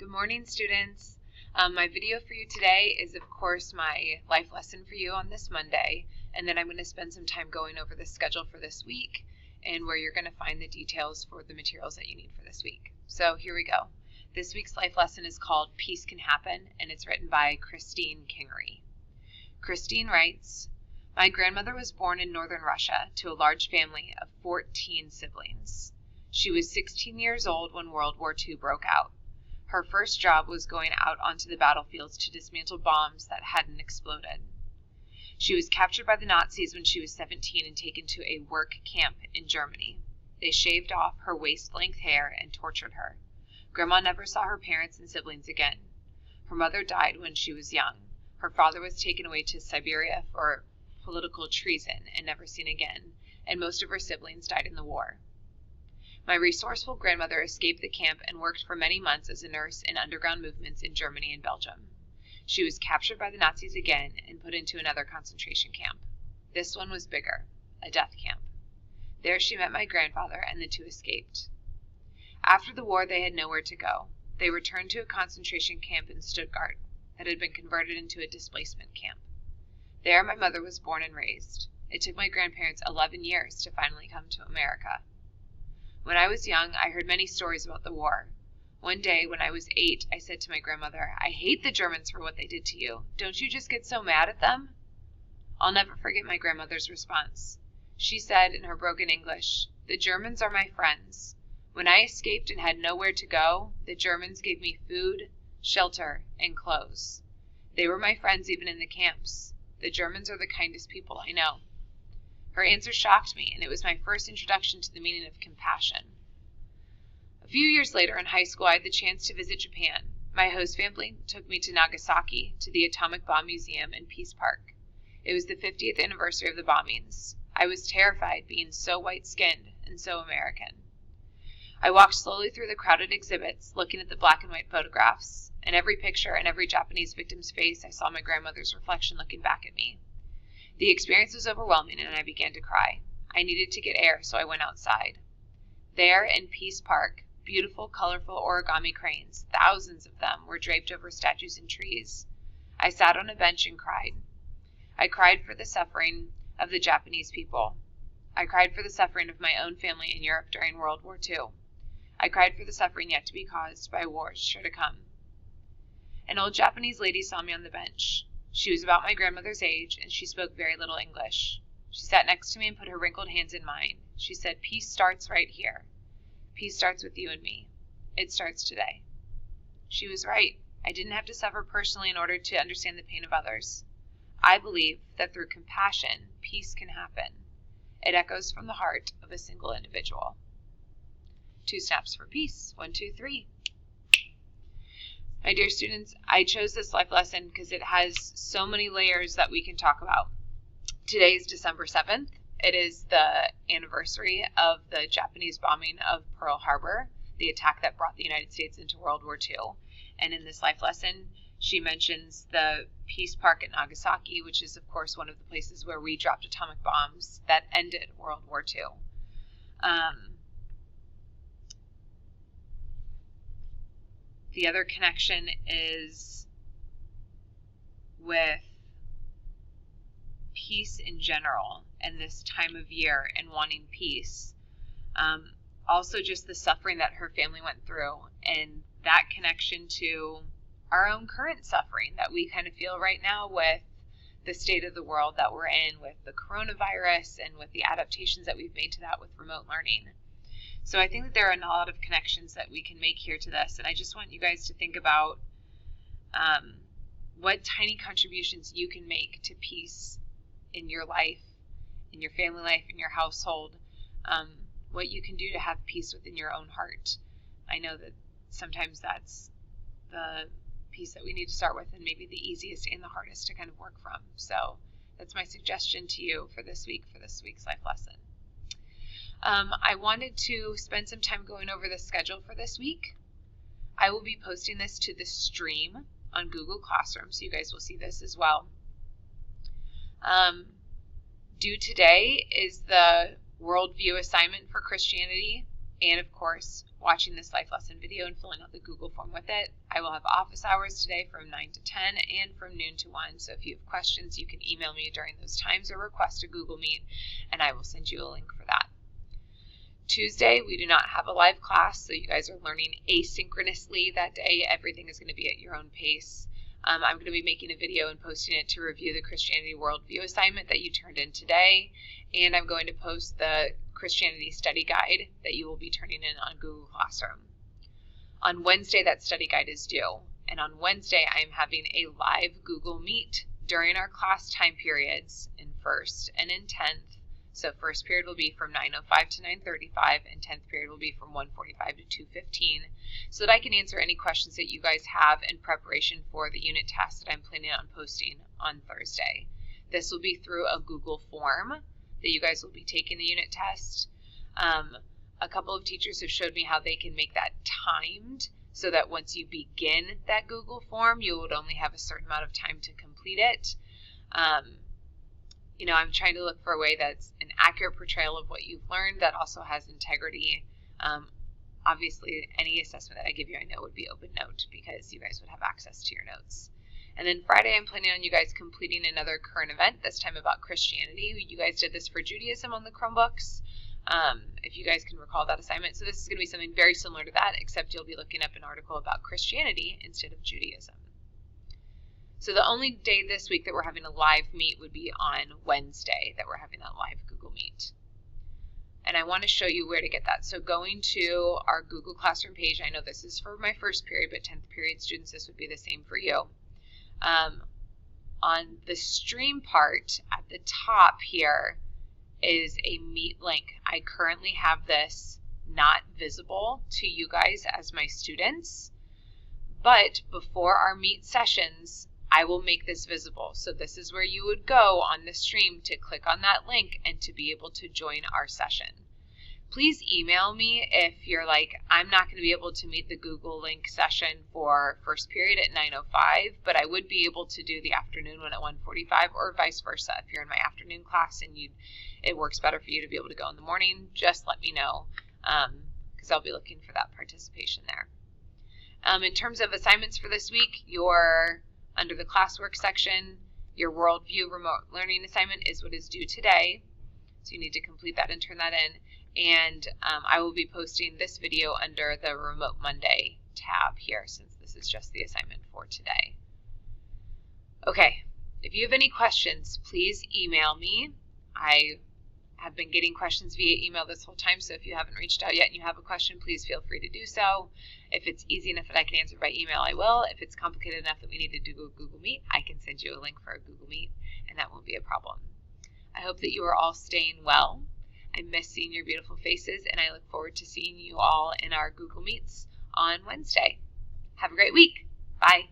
Good morning, students. My video for you today is, of course, my life lesson for you on this Monday, and then I'm going to spend some time going over the schedule for this week and where you're going to find the details for the materials that you need for this week. So here we go. This week's life lesson is called Peace Can Happen, and it's written by Christine Kingery. Christine writes, "My grandmother was born in northern Russia to a large family of 14 siblings. She was 16 years old when World War II broke out. Her first job was going out onto the battlefields to dismantle bombs that hadn't exploded. She was captured by the Nazis when she was 17 and taken to a work camp in Germany. They shaved off her waist-length hair and tortured her. Grandma never saw her parents and siblings again. Her mother died when she was young. Her father was taken away to Siberia for political treason and never seen again, and most of her siblings died in the war. My resourceful grandmother escaped the camp and worked for many months as a nurse in underground movements in Germany and Belgium. She was captured by the Nazis again and put into another concentration camp. This one was bigger, a death camp. There she met my grandfather, and the two escaped. After the war, they had nowhere to go. They returned to a concentration camp in Stuttgart that had been converted into a displacement camp. There my mother was born and raised. It took my grandparents 11 years to finally come to America. When I was young, I heard many stories about the war. One day, when I was 8, I said to my grandmother, 'I hate the Germans for what they did to you. Don't you just get so mad at them?' I'll never forget my grandmother's response. She said in her broken English, 'The Germans are my friends. When I escaped and had nowhere to go, the Germans gave me food, shelter, and clothes. They were my friends even in the camps. The Germans are the kindest people I know.' Her answer shocked me, and it was my first introduction to the meaning of compassion. A few years later in high school, I had the chance to visit Japan. My host family took me to Nagasaki, to the Atomic Bomb Museum and Peace Park. It was the 50th anniversary of the bombings. I was terrified, being so white-skinned and so American. I walked slowly through the crowded exhibits, looking at the black and white photographs. In every picture and every Japanese victim's face, I saw my grandmother's reflection looking back at me. The experience was overwhelming, and I began to cry. I needed to get air, so I went outside. There, in Peace Park, beautiful, colorful origami cranes, thousands of them, were draped over statues and trees. I sat on a bench and cried. I cried for the suffering of the Japanese people. I cried for the suffering of my own family in Europe during World War II. I cried for the suffering yet to be caused by wars sure to come. An old Japanese lady saw me on the bench. She was about my grandmother's age, and she spoke very little English. She sat next to me and put her wrinkled hands in mine. She said, "Peace starts right here. Peace starts with you and me. It starts today." She was right. I didn't have to suffer personally in order to understand the pain of others. I believe that through compassion, peace can happen. It echoes from the heart of a single individual. 2 snaps for peace. 1, 2, 3. My dear students, I chose this life lesson because it has so many layers that we can talk about. Today is December 7th. It is the anniversary of the Japanese bombing of Pearl Harbor, the attack that brought the United States into World War II. And in this life lesson, she mentions the Peace Park at Nagasaki, which is, of course, one of the places where we dropped atomic bombs that ended World War II. The other connection is with peace in general and this time of year and wanting peace. Also just the suffering that her family went through and that connection to our own current suffering that we kind of feel right now with the state of the world that we're in with the coronavirus and with the adaptations that we've made to that with remote learning. So I think that there are a lot of connections that we can make here to this, and I just want you guys to think about what tiny contributions you can make to peace in your life, in your family life, in your household, what you can do to have peace within your own heart. I know that sometimes that's the piece that we need to start with and maybe the easiest and the hardest to kind of work from. So that's my suggestion to you for this week, for this week's life lesson. I wanted to spend some time going over the schedule for this week. I will be posting this to the stream on Google Classroom, so you guys will see this as well. Due today is the worldview assignment for Christianity, and of course, watching this life lesson video and filling out the Google form with it. I will have office hours today from 9 to 10 and from noon to 1. So if you have questions, you can email me during those times or request a Google Meet, and I will send you a link for that. Tuesday, we do not have a live class, so you guys are learning asynchronously that day. Everything is going to be at your own pace. I'm going to be making a video and posting it to review the Christianity Worldview assignment that you turned in today, and I'm going to post the Christianity study guide that you will be turning in on Google Classroom. On Wednesday, that study guide is due, and on Wednesday, I am having a live Google Meet during our class time periods in 1st and in 10th. So first period will be from 9:05 to 9:35, and 10th period will be from 1:45 to 2:15, so that I can answer any questions that you guys have in preparation for the unit test that I'm planning on posting on Thursday. This will be through a Google form that you guys will be taking the unit test. A couple of teachers have showed me how they can make that timed so that once you begin that Google form, you would only have a certain amount of time to complete it. I'm trying to look for a way that's an accurate portrayal of what you've learned that also has integrity. Obviously, any assessment that I give you, I know would be open note because you guys would have access to your notes. And then Friday, I'm planning on you guys completing another current event, this time about Christianity. You guys did this for Judaism on the Chromebooks, if you guys can recall that assignment. So this is going to be something very similar to that, except you'll be looking up an article about Christianity instead of Judaism. So the only day this week that we're having a live meet would be on Wednesday that we're having that live Google Meet. And I want to show you where to get that. So going to our Google Classroom page, I know this is for my first period, but 10th period students, this would be the same for you. On the stream part at the top here is a Meet link. I currently have this not visible to you guys as my students, but before our Meet sessions, I will make this visible. So this is where you would go on the stream to click on that link and to be able to join our session. Please email me if you're like, I'm not going to be able to meet the Google link session for first period at 9:05, but I would be able to do the afternoon one at 1:45, or vice versa. If you're in my afternoon class and it works better for you to be able to go in the morning, just let me know, because I'll be looking for that participation there. In terms of assignments for this week, under the classwork section, your Worldview remote learning assignment is what is due today. So you need to complete that and turn that in. And I will be posting this video under the Remote Monday tab here, since this is just the assignment for today. Okay, if you have any questions, please email me. I have been getting questions via email this whole time, so if you haven't reached out yet and you have a question, please feel free to do so. If it's easy enough that I can answer by email, I will. If it's complicated enough that we need to do a Google Meet, I can send you a link for a Google Meet, and that won't be a problem. I hope that you are all staying well. I miss seeing your beautiful faces, and I look forward to seeing you all in our Google Meets on Wednesday. Have a great week. Bye.